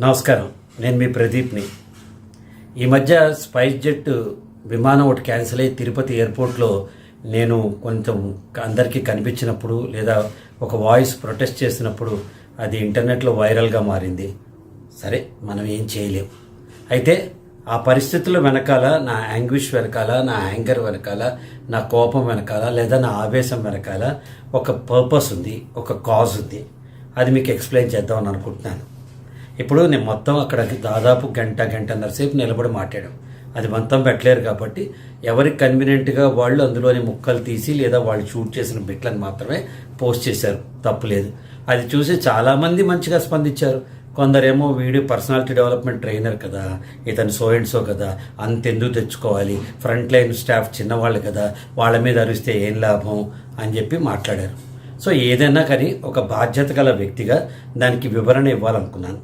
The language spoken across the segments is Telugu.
నమస్కారం. నేను మీ ప్రదీప్ని. ఈ మధ్య స్పైస్ జెట్ విమానం ఒకటి క్యాన్సిల్ అయ్యి తిరుపతి ఎయిర్పోర్ట్లో నేను కొంచెం అందరికీ కనిపించినప్పుడు లేదా ఒక వాయిస్ ప్రొటెస్ట్ చేసినప్పుడు అది ఇంటర్నెట్లో వైరల్గా మారింది. సరే, మనం ఏం చేయలేం. అయితే ఆ పరిస్థితుల వెనకాల నా యాంగ్విష్ వెనకాల, నా యాంగర్ వెనకాల, నా కోపం వెనకాల లేదా నా ఆవేశం వెనకాల ఒక పర్పస్ ఉంది, ఒక కాజ్ ఉంది. అది మీకు ఎక్స్ప్లెయిన్ చేద్దామని అనుకుంటున్నాను. ఇప్పుడు నేను మొత్తం అక్కడ దాదాపు గంటన్నర సేపు నిలబడి మాట్లాడాం. అది మొత్తం పెట్టలేరు కాబట్టి ఎవరికి కన్వీనియంట్గా వాళ్ళు అందులోని ముక్కలు తీసి లేదా వాళ్ళు షూట్ చేసిన బిట్లను మాత్రమే పోస్ట్ చేశారు. తప్పులేదు. అది చూసి చాలామంది మంచిగా స్పందించారు. కొందరేమో వీడియో పర్సనాలిటీ డెవలప్మెంట్ ట్రైనర్ కదా, ఇతను సో అండ్ సో కదా, అంతెందుకు తెచ్చుకోవాలి, ఫ్రంట్ లైన్ స్టాఫ్ చిన్నవాళ్ళు కదా, వాళ్ళ మీద అరిస్తే ఏం లాభం అని చెప్పి మాట్లాడారు. సో ఏదైనా కానీ ఒక బాధ్యత గల వ్యక్తిగా దానికి వివరణ ఇవ్వాలనుకున్నాను.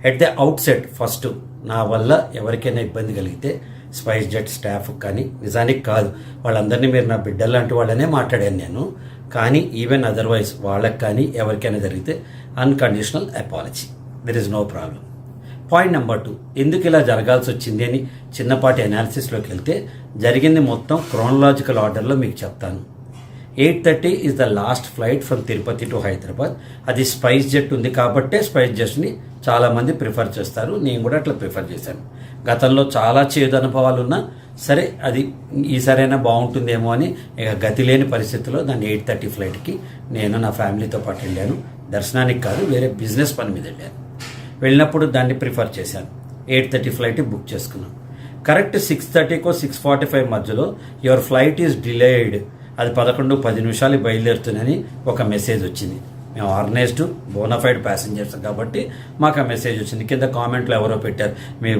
At the outset first నా వల్ల ఎవరికైనా ఇబ్బంది కలిగితే స్పైస్ జెట్ స్టాఫ్ కానీ, నిజానికి కాదు, వాళ్ళందరినీ మీరు నా బిడ్డలాంటి వాళ్ళనే మాట్లాడాను నేను. కానీ ఈవెన్ అదర్వైజ్ వాళ్ళకి కానీ ఎవరికైనా జరిగితే unconditional apology, there is no problem. Point number 2, ఎందుకు ఇలా జరగాల్సి వచ్చింది అని చిన్నపాటి అనాలిసిస్లోకి వెళ్తే జరిగింది మొత్తం క్రోనలాజికల్ ఆర్డర్లో మీకు చెప్తాను. 8:30 is the last flight from Tirupati to Hyderabad. అది స్పైస్ జెట్ ఉంది కాబట్టే స్పైస్ జెట్ని చాలామంది ప్రిఫర్ చేస్తారు. నేను కూడా అట్లా ప్రిఫర్ చేశాను. గతంలో చాలా చేదు అనుభవాలు ఉన్నా సరే అది ఈసారైనా బాగుంటుందేమో అని ఇక గతి లేని పరిస్థితుల్లో దాన్ని 8:30 ఫ్లైట్కి నేను నా ఫ్యామిలీతో పాటు వెళ్ళాను. దర్శనానికి కాదు, వేరే బిజినెస్ పని మీద వెళ్ళాను. వెళ్ళినప్పుడు దాన్ని ప్రిఫర్ చేశాను. 8:30 ఫ్లైట్ బుక్ చేసుకున్నాను. కరెక్ట్ 6:30కో 6:45 మధ్యలో యువర్ ఫ్లైట్ ఈజ్ డిలేడ్, అది 11:10 బయలుదేరుతుందని ఒక మెసేజ్ వచ్చింది. మేము ఆర్గనైజ్డ్ బోనాఫైడ్ ప్యాసింజర్స్ కాబట్టి మాకు ఆ మెసేజ్ వచ్చింది. కింద కామెంట్లో ఎవరో పెట్టారు,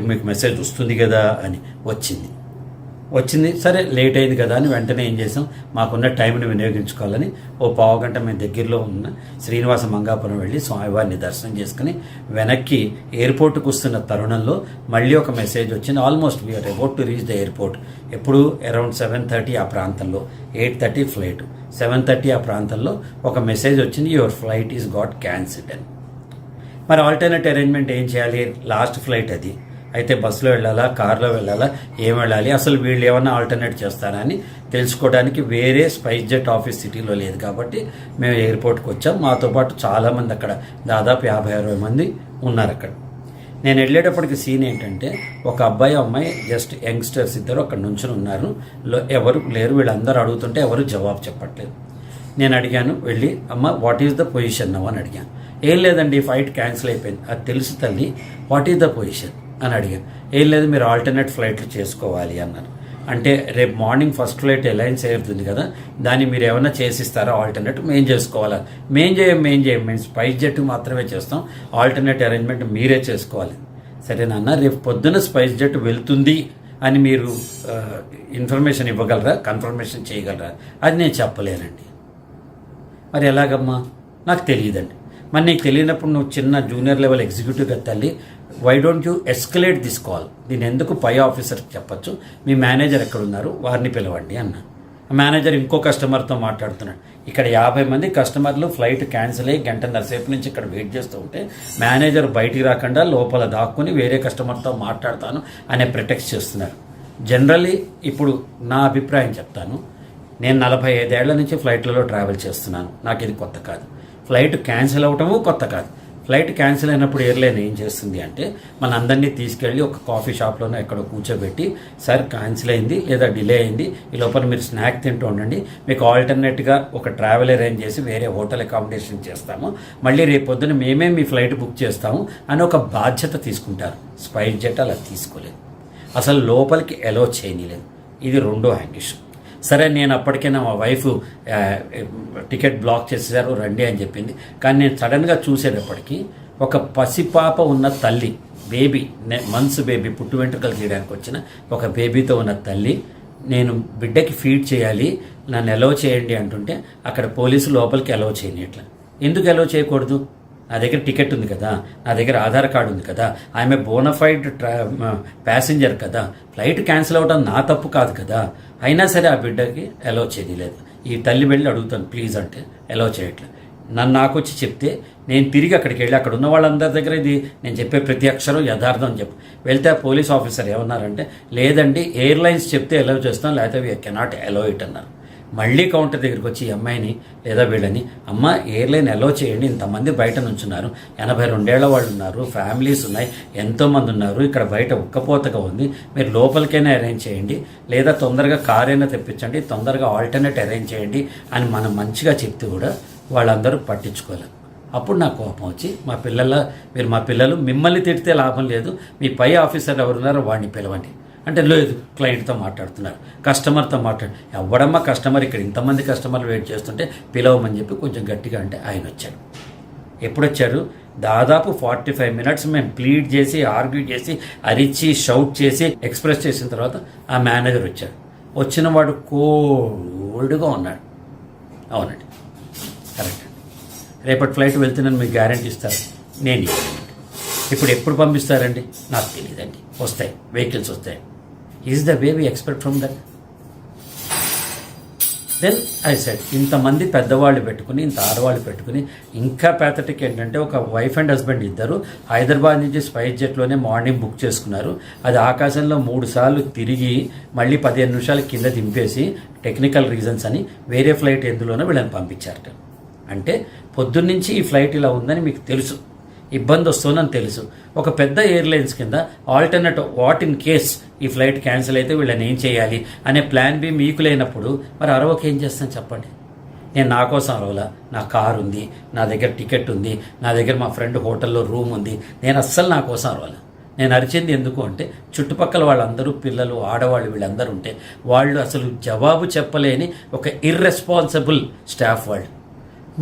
మీకు మెసేజ్ వస్తుంది కదా అని. వచ్చింది సరే, లేట్ అయింది కదా అని వెంటనే ఏం చేసాం, మాకున్న టైంని వినియోగించుకోవాలని ఓ పావుగంట మేము దగ్గరలో ఉన్న శ్రీనివాస మంగాపురం వెళ్ళి స్వామివారిని దర్శనం చేసుకుని వెనక్కి ఎయిర్పోర్ట్కి వస్తున్న తరుణంలో మళ్ళీ ఒక మెసేజ్ వచ్చింది. Almost we are about to reach the airport. ఎప్పుడు అరౌండ్ 7:30 ఆ ప్రాంతంలో, 8:30 ఫ్లైట్, 7:30 ఆ ప్రాంతంలో ఒక మెసేజ్ వచ్చింది, your flight is got cancelled అని. మరి ఆల్టర్నేట్ అరేంజ్మెంట్ ఏం చేయాలి? లాస్ట్ ఫ్లైట్ అది. అయితే బస్సులో వెళ్ళాలా, కార్లో వెళ్ళాలా, ఏం వెళ్ళాలి, అసలు వీళ్ళు ఏమన్నా ఆల్టర్నేట్ చేస్తారా అని తెలుసుకోవడానికి వేరే స్పైస్ జెట్ ఆఫీస్ సిటీలో లేదు కాబట్టి మేము ఎయిర్పోర్ట్కి వచ్చాం. మాతో పాటు చాలామంది అక్కడ దాదాపు 50-60 మంది ఉన్నారు అక్కడ. నేను వెళ్ళేటప్పటికి సీన్ ఏంటంటే ఒక అబ్బాయి అమ్మాయి జస్ట్ యంగ్స్టర్స్ ఇద్దరు అక్కడ నుంచుని ఉన్నారు. ఎవరు లేరు. వీళ్ళందరూ అడుగుతుంటే ఎవరు జవాబు చెప్పట్లేదు. నేను అడిగాను వెళ్ళి, అమ్మ what is the position now అని అడిగాను. ఏం లేదండి, ఫ్లైట్ క్యాన్సిల్ అయిపోయింది. అది తెలుసు తల్లి, వాట్ ఈజ్ ద పొజిషన్ అని అడిగాను. ఏం లేదు, మీరు ఆల్టర్నేట్ ఫ్లైట్లు చేసుకోవాలి అన్నారు. అంటే రేపు మార్నింగ్ ఫస్ట్ ఫ్లైట్ అలయన్స్ అవుతుంది కదా, దాన్ని మీరు ఏమైనా చేసిస్తారా ఆల్టర్నేట్? మేము చేసుకోవాలా? మేం చేయం, మేము స్పైస్ జెట్ మాత్రమే చేస్తాం, ఆల్టర్నేట్ అరేంజ్మెంట్ మీరే చేసుకోవాలి. సరేనన్నా, రేపు పొద్దున స్పైస్ జెట్ వెళ్తుంది అని మీరు ఇన్ఫర్మేషన్ ఇవ్వగలరా, కన్ఫర్మేషన్ చేయగలరా? అది నేను చెప్పలేనండి. మరి ఎలాగమ్మా? నాకు తెలియదండి. మరి నీకు తెలియనప్పుడు నువ్వు చిన్న జూనియర్ లెవెల్ ఎగ్జిక్యూటివ్గా తల్లి, why don't you escalate this call? దీన్ని ఎందుకు పై ఆఫీసర్కి చెప్పచ్చు, మీ మేనేజర్ ఎక్కడున్నారు వారిని పిలవండి అన్నా. మేనేజర్ ఇంకో కస్టమర్తో మాట్లాడుతున్నాడు. ఇక్కడ 50 మంది కస్టమర్లు ఫ్లైట్ క్యాన్సిల్ అయ్యి గంటన్నర సేపు నుంచి ఇక్కడ వెయిట్ చేస్తూ ఉంటే మేనేజర్ బయటికి రాకుండా లోపల దాక్కుని వేరే కస్టమర్తో మాట్లాడతాను అనే ప్రిటెక్స్ట్ చేస్తున్నారు. జనరల్లీ ఇప్పుడు నా అభిప్రాయం చెప్తాను. నేను 45 ఏళ్ల నుంచి ఫ్లైట్లలో ట్రావెల్ చేస్తున్నాను. నాకు ఇది కొత్త కాదు. ఫ్లైట్ క్యాన్సిల్ అవ్వటము కొత్త కాదు. ఫ్లైట్ క్యాన్సిల్ అయినప్పుడు ఎయిర్లైన్ ఏం చేస్తుంది అంటే మన అందరినీ తీసుకెళ్ళి ఒక కాఫీ షాప్లోనే ఎక్కడో కూర్చోబెట్టి, సార్ క్యాన్సిల్ అయింది లేదా డిలే అయింది, ఈ లోపల మీరు స్నాక్ తింటూ ఉండండి, మీకు ఆల్టర్నేట్గా ఒక ట్రావెల్ అరేంజ్ చేసి వేరే హోటల్ అకామిడేషన్ చేస్తాము, మళ్ళీ రేపు పొద్దున మేమే మీ ఫ్లైట్ బుక్ చేస్తాము అని ఒక బాధ్యత తీసుకుంటారు. స్పైస్ జెట్ అలా తీసుకోలేదు, అసలు లోపలికి అలో చేయలేదు. ఇది రెండో యాంగిష్. సరే, నేను అప్పటికైనా మా వైఫ్ టికెట్ బ్లాక్ చేసేసారు రండి అని చెప్పింది. కానీ నేను సడన్గా చూసేటప్పటికి ఒక పసిపాప ఉన్న తల్లి, బేబీ, మంత్స్ బేబీ, పుట్టు వెంట్రుకలు చేయడానికి వచ్చిన ఒక బేబీతో ఉన్న తల్లి, నేను బిడ్డకి ఫీడ్ చేయాలి, నన్ను అలౌ చేయండి అంటుంటే అక్కడ పోలీసు లోపలికి అలౌ చేయనిట్లా. ఎందుకు అలౌ చేయకూడదు? నా దగ్గర టికెట్ ఉంది కదా, నా దగ్గర ఆధార్ కార్డు ఉంది కదా, ఆమె బోనఫైడ్ ప్యాసింజర్ కదా, ఫ్లైట్ క్యాన్సిల్ అవ్వడం నా తప్పు కాదు కదా. అయినా సరే ఆ బిడ్డకి అలౌ చేయలేదు. ఈ తల్లి వెళ్ళి అడుగుతాను ప్లీజ్ అంటే అలౌ చేయట్లేదు. నాకు వచ్చి చెప్తే నేను తిరిగి అక్కడికి వెళ్ళి అక్కడ ఉన్న వాళ్ళందరి దగ్గర ఇది నేను చెప్పే ప్రతి అక్షరం యథార్థం అని చెప్పి వెళ్తే ఆ పోలీస్ ఆఫీసర్ ఏమన్నారంటే, లేదండి ఎయిర్లైన్స్ చెప్తే అలౌ చేస్తాం, లేకపోతే వీ కెనాట్ అలౌ ఇట్ అన్నారు. మళ్ళీ కౌంటర్ దగ్గరికి వచ్చి ఈ అమ్మాయిని లేదా వీళ్ళని, అమ్మ ఎయిర్లైన్ అలౌ చేయండి, ఇంతమంది బయట నుంచున్నారు, 82 ఏళ్ల వాళ్ళు ఉన్నారు, ఫ్యామిలీస్ ఉన్నాయి, ఎంతోమంది ఉన్నారు, ఇక్కడ బయట ఉక్కపోతగా ఉంది, మీరు లోపలికైనా అరేంజ్ చేయండి, లేదా తొందరగా కార్ అయినా తెప్పించండి, తొందరగా ఆల్టర్నేట్ అరేంజ్ చేయండి అని మనం మంచిగా చెప్తే కూడా వాళ్ళందరూ పట్టించుకోలేరు. అప్పుడు నాకు కోపం వచ్చి, మీరు మా పిల్లలు మిమ్మల్ని తిడితే లాభం లేదు, మీ పై ఆఫీసర్ ఎవరున్నారో వాడిని పిలవండి అంటే, లేదు క్లయింట్తో మాట్లాడుతున్నారు, కస్టమర్తో ఎవడమ్మా కస్టమర్, ఇక్కడ ఇంతమంది కస్టమర్లు వెయిట్ చేస్తుంటే పిలవమని చెప్పి కొంచెం గట్టిగా అంటే ఆయన వచ్చాడు. ఎప్పుడు వచ్చారు? దాదాపు 45 మినిట్స్ మేము ప్లీడ్ చేసి, ఆర్గ్యూ చేసి, అరిచి, షౌట్ చేసి, ఎక్స్ప్రెస్ చేసిన తర్వాత ఆ మేనేజర్ వచ్చాడు. వచ్చిన వాడు కోల్డ్గా ఉన్నాడు. అవునండి, కరెక్ట్. రేపటి ఫ్లైట్ వెళ్తున్నాను మీకు గ్యారంటీ ఇస్తారు, నేను ఇవ్వనండి. ఇప్పుడు ఎప్పుడు పంపిస్తారండి? నాకు తెలియదండి. వస్తాయి, వెహికల్స్ వస్తాయి. Is the way we expect from that? Then I said, ఇంతమంది పెద్దవాళ్ళు పెట్టుకుని, ఇంత ఆడవాళ్ళు పెట్టుకుని, ఇంకా ప్యాథటిక్ ఏంటంటే ఒక వైఫ్ అండ్ హస్బెండ్ ఇద్దరు హైదరాబాద్ నుంచి స్పైస్ జెట్లోనే మార్నింగ్ బుక్ చేసుకున్నారు. అది ఆకాశంలో 3 సార్లు తిరిగి మళ్ళీ 15 నిమిషాలు కింద దింపేసి టెక్నికల్ రీజన్స్ అని వేరే ఫ్లైట్ ఎందులోనో వీళ్ళని పంపించారట. అంటే పొద్దున్నుంచి ఈ ఫ్లైట్ ఇలా ఉందని మీకు తెలుసు, ఇబ్బంది వస్తుందని తెలుసు. ఒక పెద్ద ఎయిర్లైన్స్ కింద ఆల్టర్నేట్ వాట్ ఇన్ కేస్ ఈ ఫ్లైట్ క్యాన్సిల్ అయితే వీళ్ళని ఏం చేయాలి అనే ప్లాన్ బి మీకు లేనప్పుడు మరి అరవకి ఏం చేస్తాను చెప్పండి? నేను నా కోసం అరవలా, నా కారు ఉంది, నా దగ్గర టికెట్ ఉంది, నా దగ్గర మా ఫ్రెండ్ హోటల్లో రూమ్ ఉంది, నేను అస్సలు నా కోసం అరవలా. నేను అరిచింది ఎందుకు అంటే, చుట్టుపక్కల వాళ్ళందరూ పిల్లలు, ఆడవాళ్ళు వీళ్ళందరూ ఉంటే వాళ్ళు అసలు జవాబు చెప్పలేని ఒక ఇర్రెస్పాన్సిబుల్ స్టాఫ్ వాళ్ళు.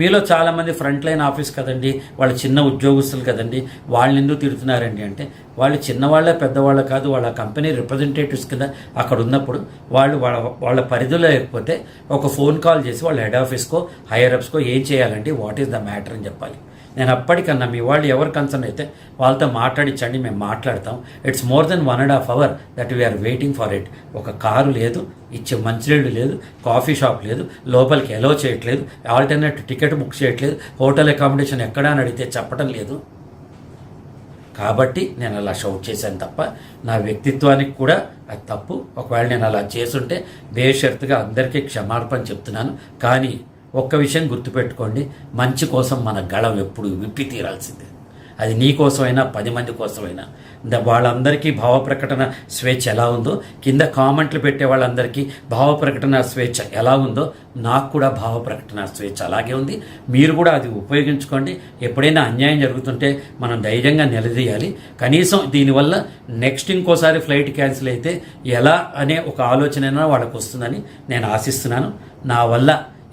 మీలో చాలామంది ఫ్రంట్ లైన్ ఆఫీస్ కదండి, వాళ్ళు చిన్న ఉద్యోగస్తులు కదండి, వాళ్ళని ఎందుకు తిడుతున్నారండి అంటే, వాళ్ళు చిన్నవాళ్ళ పెద్దవాళ్ళ కాదు, వాళ్ళ కంపెనీ రిప్రజెంటేటివ్స్ కింద అక్కడ ఉన్నప్పుడు వాళ్ళ పరిధిలో లేకపోతే ఒక ఫోన్ కాల్ చేసి వాళ్ళ హెడ్ ఆఫీస్కో హైయర్ అప్స్కో ఏం చేయాలండి, వాట్ ఈస్ ద మ్యాటర్ అని చెప్పాలి. నేను అప్పటికన్నా మీ వాళ్ళు ఎవరు కన్సర్న్ అయితే వాళ్ళతో మాట్లాడించండి, మేము మాట్లాడతాం. It's more than 1.5 hours that we are waiting for it. ఒక కారు లేదు, ఇచ్చే మంచినీళ్ళు లేదు, కాఫీ షాప్ లేదు, లోపలికి ఎలో చేయట్లేదు, ఆల్టర్నేట్ టికెట్ బుక్ చేయట్లేదు, హోటల్ అకామిడేషన్ ఎక్కడా అని అడిగితే చెప్పడం లేదు. కాబట్టి నేను అలా షౌట్ చేశాను తప్ప నా వ్యక్తిత్వానికి కూడా అది తప్పు. ఒకవేళ నేను అలా చేసుంటే బేషరతుగా అందరికీ క్షమాపణ చెప్తున్నాను. కానీ ఒక్క విషయం గుర్తుపెట్టుకోండి, మంచి కోసం మన గళం ఎప్పుడు విప్పి తీరాల్సిందే. అది నీ కోసమైనా 10 మంది కోసమైనా. వాళ్ళందరికీ భావ ప్రకటన స్వేచ్ఛ ఎలా ఉందో, కింద కామెంట్లు పెట్టే వాళ్ళందరికీ భావ ప్రకటన స్వేచ్ఛ ఎలా ఉందో, నాకు కూడా భావ ప్రకటన స్వేచ్ఛ అలాగే ఉంది. మీరు కూడా అది ఉపయోగించుకోండి. ఎప్పుడైనా అన్యాయం జరుగుతుంటే మనం ధైర్యంగా నిలదీయాలి. కనీసం దీనివల్ల నెక్స్ట్ ఇంకోసారి ఫ్లైట్ క్యాన్సిల్ అయితే ఎలా అనే ఒక ఆలోచన వాళ్ళకు వస్తుందని నేను ఆశిస్తున్నాను. నా వల్ల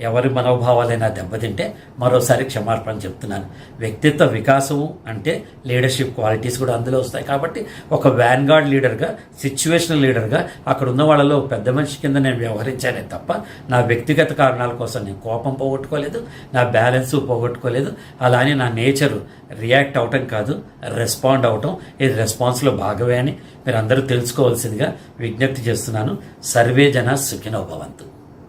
ఎవరి మనోభావాలైనా దెబ్బతింటే మరోసారి క్షమాపణ చెప్తున్నాను. వ్యక్తిత్వ వికాసము అంటే లీడర్షిప్ క్వాలిటీస్ కూడా అందులో వస్తాయి. కాబట్టి ఒక వ్యాన్గార్డ్ లీడర్గా, సిచ్యువేషనల్ లీడర్గా అక్కడ ఉన్న వాళ్ళలో పెద్ద మనిషి కింద నేను వ్యవహరించానే తప్ప నా వ్యక్తిగత కారణాల కోసం నేను కోపం పోగొట్టుకోలేదు, నా బ్యాలెన్స్ పోగొట్టుకోలేదు. అలానే నా నేచరు రియాక్ట్ అవటం కాదు, రెస్పాండ్ అవటం. ఇది రెస్పాన్స్లో భాగమే అని మీరు అందరూ తెలుసుకోవాల్సిందిగా విజ్ఞప్తి చేస్తున్నాను. సర్వే జన సుఖినో భవంతు.